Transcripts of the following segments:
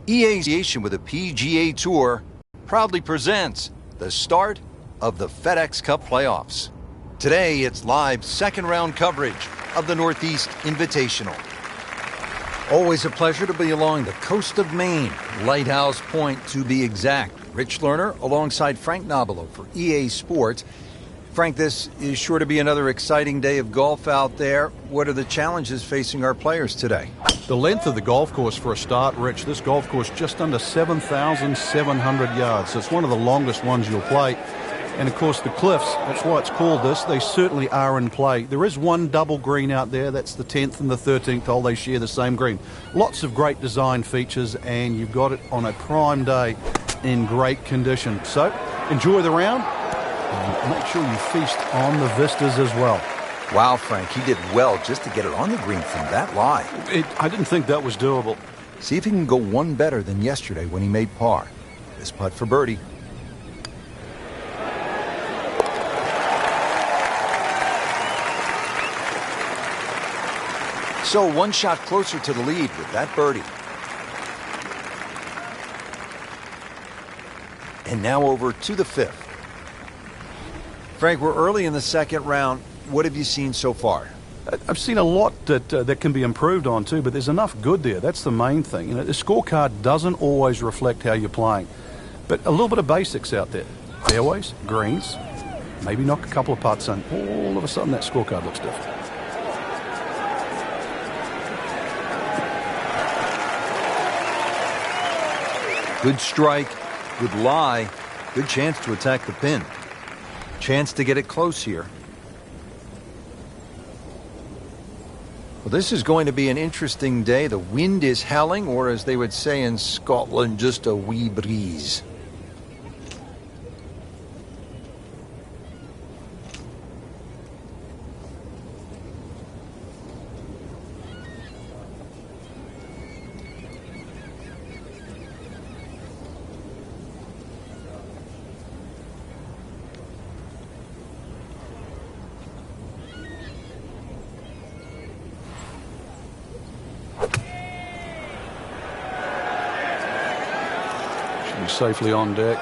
EA Association with the PGA Tour proudly presents the start of the FedEx Cup playoffs. Today, it's live second-round coverage of the Northeast Invitational. Always a pleasure to be along the coast of Maine, Lighthouse Point to be exact. Rich Lerner alongside Frank Nobilo for EA Sports. Frank, this is sure to be another exciting day of golf out there. What are the challenges facing our players today? The length of the golf course for a start, Rich. This golf course just under 7,700 yards. So it's one of the longest ones you'll play. And, of course, the cliffs, that's why it's called this, they certainly are in play. There is one double green out there. That's the 10th and the 13th hole. They share the same green. Lots of great design features, and you've got it on a prime day in great condition. So enjoy the round and make sure you feast on the vistas as well. Wow, Frank, he did well just to get it on the green from that lie. I didn't think that was doable. See if he can go one better than yesterday when he made par. This putt for birdie. So one shot closer to the lead with that birdie. And now over to the fifth. Frank, we're early in the second round. What have you seen so far? I've seen a lot that can be improved on too, but there's enough good there. That's the main thing. You know, the scorecard doesn't always reflect how you're playing, but a little bit of basics out there. Fairways, greens, maybe knock a couple of putts in. All of a sudden that scorecard looks different. Good strike, good lie, good chance to attack the pin. Chance to get it close here. Well, this is going to be an interesting day. The wind is howling, or as they would say in Scotland, just a wee breeze. Safely on deck.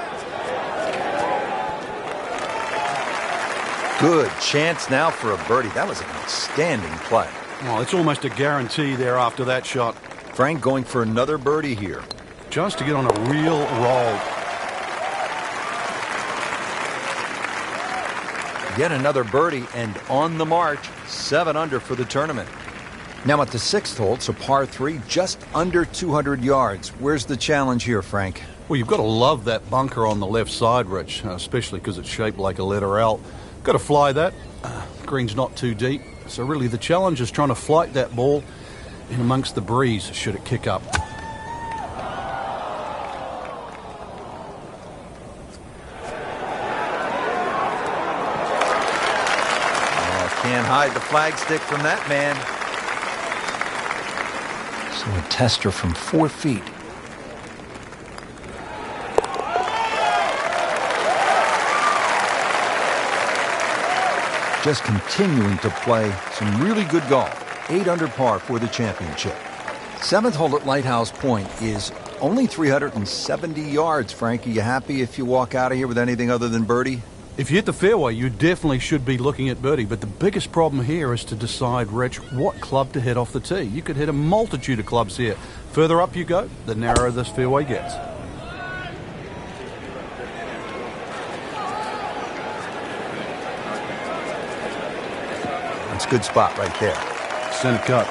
Good chance now for a birdie. That was an outstanding play. Well, it's almost a guarantee there after that shot. Frank going for another birdie here. Just to get on a real roll. Yet another birdie and on the march, 7 under for the tournament. Now at the sixth hole, it's a par 3, just under 200 yards. Where's the challenge here, Frank? Well, you've got to love that bunker on the left side, Rich, especially because it's shaped like a letter L. Got to fly that. Green's not too deep. So really the challenge is trying to flight that ball in amongst the breeze should it kick up. Can't hide the flagstick from that man. So a tester from 4 feet. Just continuing to play some really good golf. 8 under par for the championship. 7th hole at Lighthouse Point is only 370 yards. Frank, are you happy if you walk out of here with anything other than birdie? If you hit the fairway, you definitely should be looking at birdie. But the biggest problem here is to decide, Rich, what club to hit off the tee. You could hit a multitude of clubs here. Further up you go, the narrower this fairway gets. That's a good spot right there. Center cut.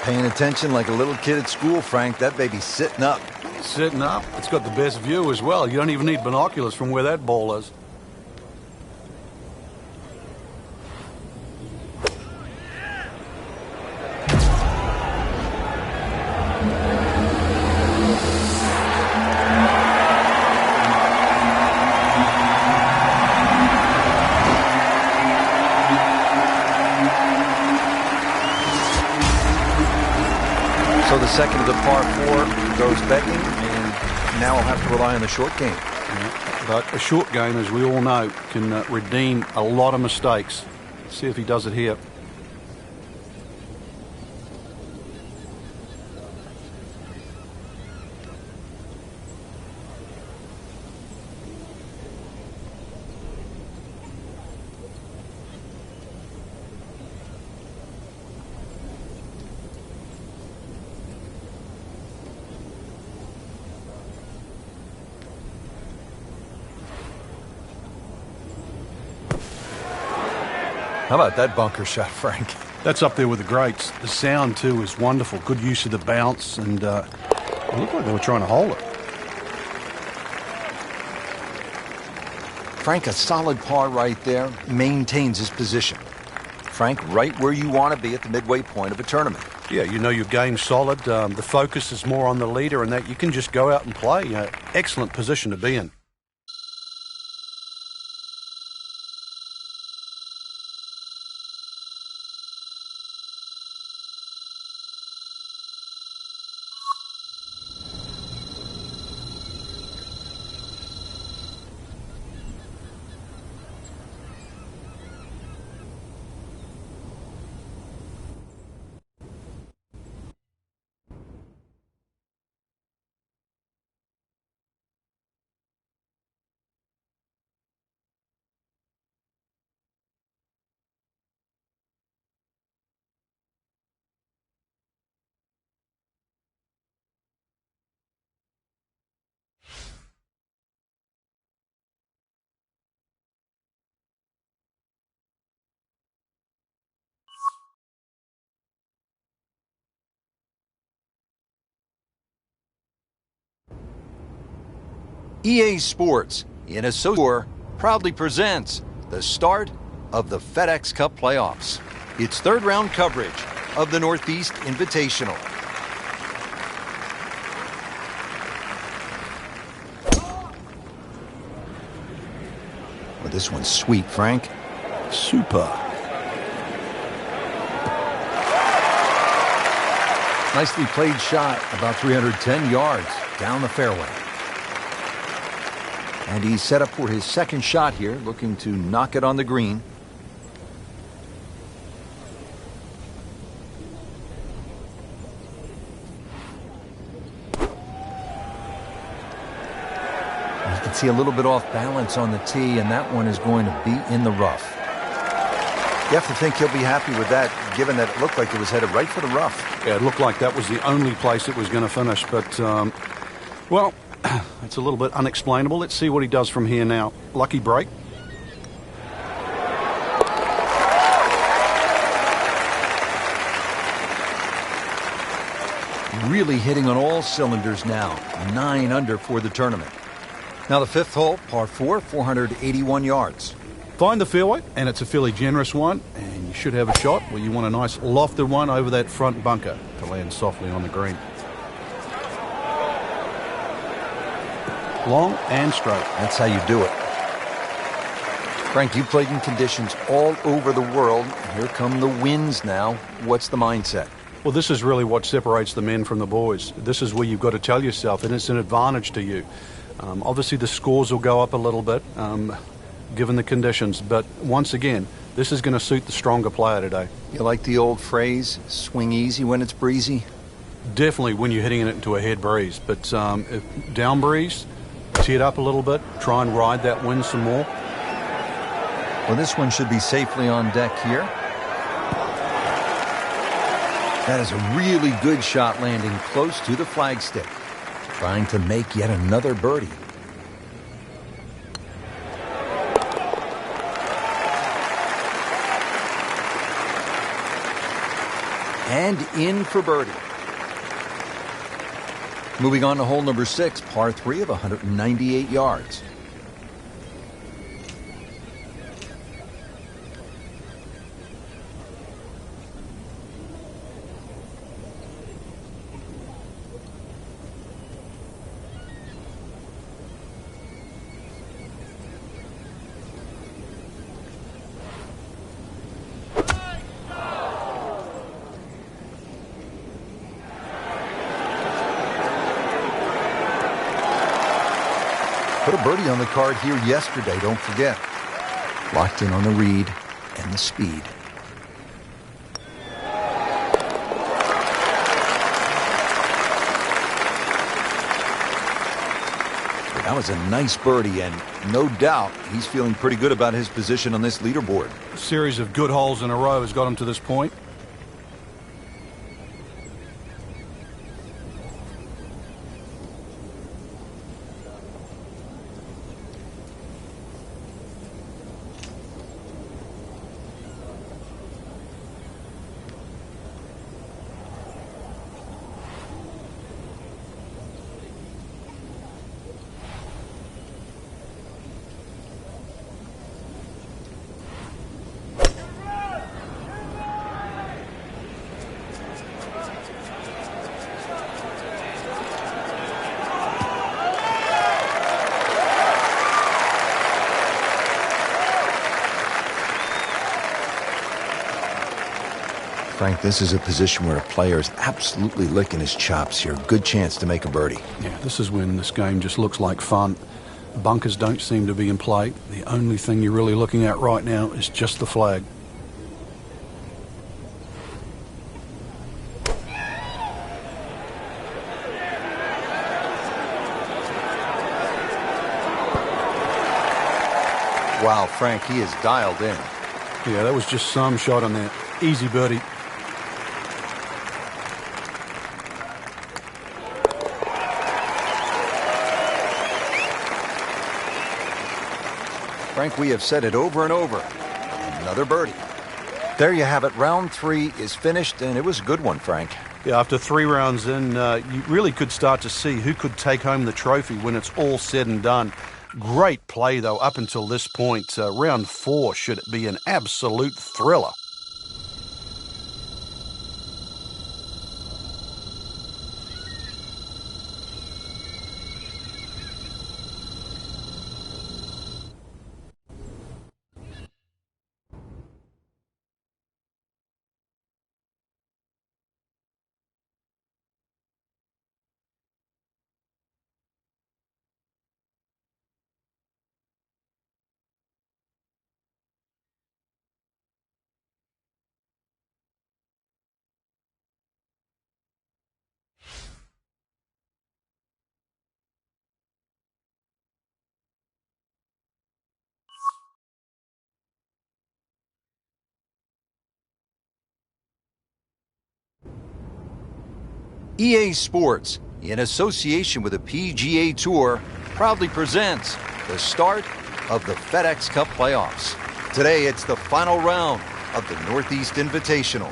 Paying attention like a little kid at school, Frank. That baby's sitting up. Sitting up. It's got the best view as well. You don't even need binoculars from where that ball is. So the second of the par 4 goes begging, and now I'll have to rely on the short game. Yeah, but a short game, as we all know, can redeem a lot of mistakes. See if he does it here. How about that bunker shot, Frank? That's up there with the greats. The sound, too, is wonderful. Good use of the bounce, and it looked like they were trying to hold it. Frank, a solid par right there, maintains his position. Frank, right where you want to be at the midway point of a tournament. Yeah, you know your game's solid. The focus is more on the leader and that you can just go out and play. Excellent position to be in. EA Sports, in association, proudly presents the start of the FedEx Cup playoffs. It's third round coverage of the Northeast Invitational. Well, this one's sweet, Frank. Super. Nicely played shot, about 310 yards down the fairway. And he's set up for his second shot here, looking to knock it on the green. You can see a little bit off balance on the tee, and that one is going to be in the rough. You have to think he'll be happy with that, given that it looked like it was headed right for the rough. Yeah, it looked like that was the only place it was going to finish, but, well, it's a little bit unexplainable. Let's see what he does from here now. Lucky break. Really hitting on all cylinders now. 9 under for the tournament. Now the fifth hole, par 4, 481 yards. Find the fairway, and it's a fairly generous one, and you should have a shot where you want a nice lofted one over that front bunker to land softly on the green. Long and straight. That's how you do it. Frank, you played in conditions all over the world. Here come the winds now. What's the mindset? Well, this is really what separates the men from the boys. This is where you've got to tell yourself, and it's an advantage to you. Obviously, the scores will go up a little bit, given the conditions. But once again, this is going to suit the stronger player today. You like the old phrase, swing easy when it's breezy? Definitely when you're hitting it into a head breeze. But if down breeze, tee it up a little bit, try and ride that wind some more. Well, this one should be safely on deck here. That is a really good shot, landing close to the flagstick. Trying to make yet another birdie. And in for birdie. Moving on to hole number 6, par 3 of 198 yards. Put a birdie on the card here yesterday, don't forget. Locked in on the read and the speed. That was a nice birdie, and no doubt he's feeling pretty good about his position on this leaderboard. A series of good holes in a row has got him to this point. Frank, this is a position where a player is absolutely licking his chops here. Good chance to make a birdie. Yeah, this is when this game just looks like fun. Bunkers don't seem to be in play. The only thing you're really looking at right now is just the flag. Wow, Frank, he is dialed in. Yeah, that was just some shot on there. Easy birdie. Frank, we have said it over and over. Another birdie. There you have it. Round 3 is finished, and it was a good one, Frank. Yeah, after 3 rounds in, you really could start to see who could take home the trophy when it's all said and done. Great play, though, up until this point. Round 4 should be an absolute thriller. EA Sports, in association with the PGA Tour, proudly presents the start of the FedEx Cup playoffs. Today, it's the final round of the Northeast Invitational.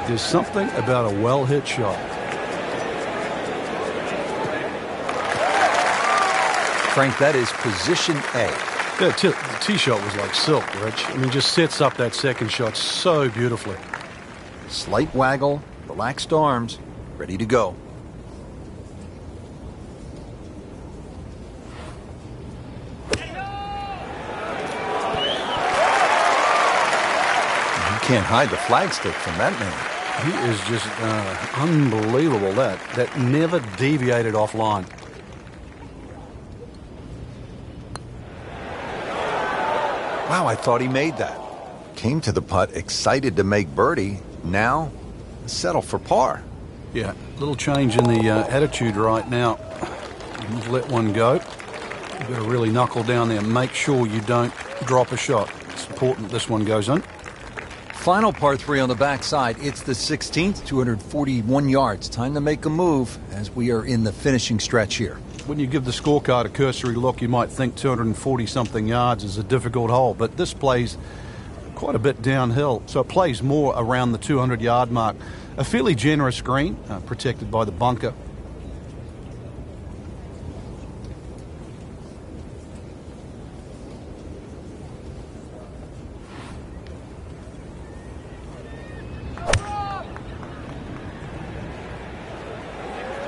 There's something about a well-hit shot. Frank, that is position A. Yeah, the tee shot was like silk, Rich. I mean, just sets up that second shot so beautifully. Slight waggle, relaxed arms, ready to go. You can't hide the flagstick from that man. He is just unbelievable. That never deviated offline. Wow, I thought he made that. Came to the putt excited to make birdie. Now, settle for par. Yeah, little change in the attitude right now. You've let one go. You've got to really knuckle down there and make sure you don't drop a shot. It's important this one goes in. Final par 3 on the backside. It's the 16th, 241 yards. Time to make a move as we are in the finishing stretch here. When you give the scorecard a cursory look, you might think 240-something yards is a difficult hole, but this plays quite a bit downhill, so it plays more around the 200-yard mark. A fairly generous green, protected by the bunker.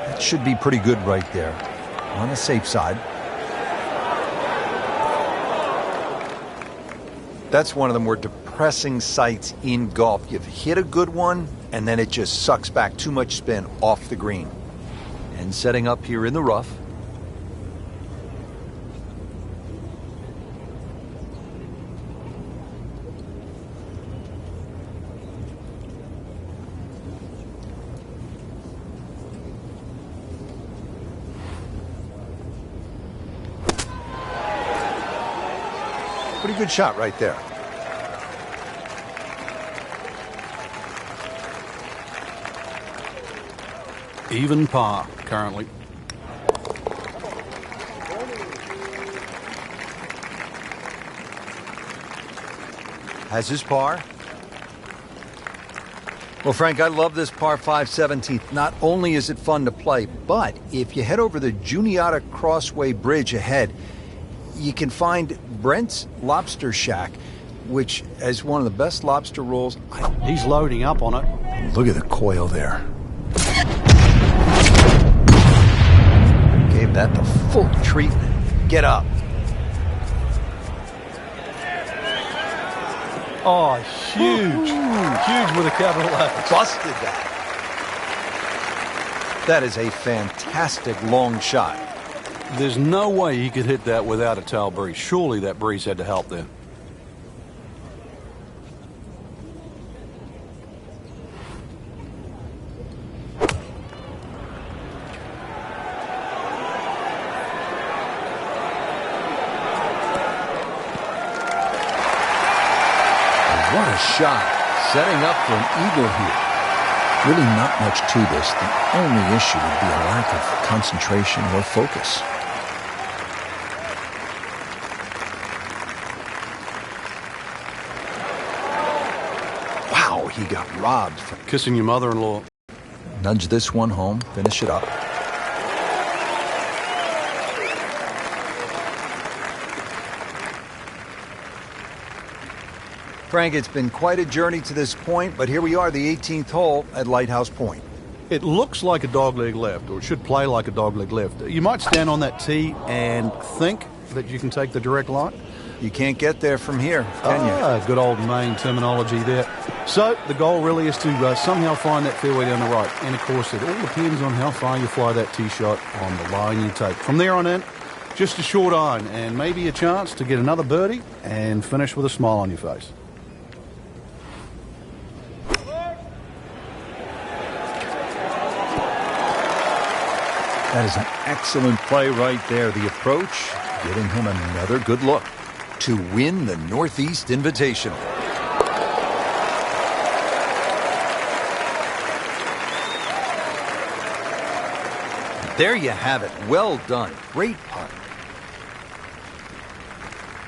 That should be pretty good right there. On the safe side. That's one of the more depressing sights in golf. You've hit a good one, and then it just sucks back too much spin off the green. And setting up here in the rough. Pretty good shot right there. Even par currently. Has his par. Well, Frank, I love this par 5 17th. Not only is it fun to play, but if you head over the Juniata Crossway Bridge ahead, you can find Brent's Lobster Shack, which is one of the best lobster rolls. He's loading up on it. Look at the coil there. Give that the full treatment. Get up. Oh, huge. Huge with a capital H. Busted that. That is a fantastic long shot. There's no way he could hit that without a tail breeze. Surely that breeze had to help then. What a shot. Setting up for an eagle here. Really not much to this. The only issue would be a lack of concentration or focus. Wow, he got robbed. Kissing your mother-in-law. Nudge this one home. Finish it up. Frank, it's been quite a journey to this point, but here we are, the 18th hole at Lighthouse Point. It looks like a dogleg left, or it should play like a dogleg left. You might stand on that tee and think that you can take the direct line. You can't get there from here, can you? Good old Maine terminology there. So the goal really is to somehow find that fairway down the right. And, of course, it all depends on how far you fly that tee shot on the line you take. From there on in, just a short iron and maybe a chance to get another birdie and finish with a smile on your face. That is an excellent play right there. The approach, giving him another good look to win the Northeast Invitational. There you have it. Well done. Great putt.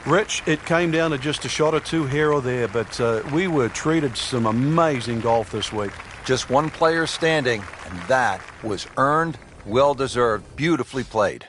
Rich, it came down to just a shot or two here or there, but we were treated some amazing golf this week. Just one player standing, and that was earned. Well deserved, beautifully played.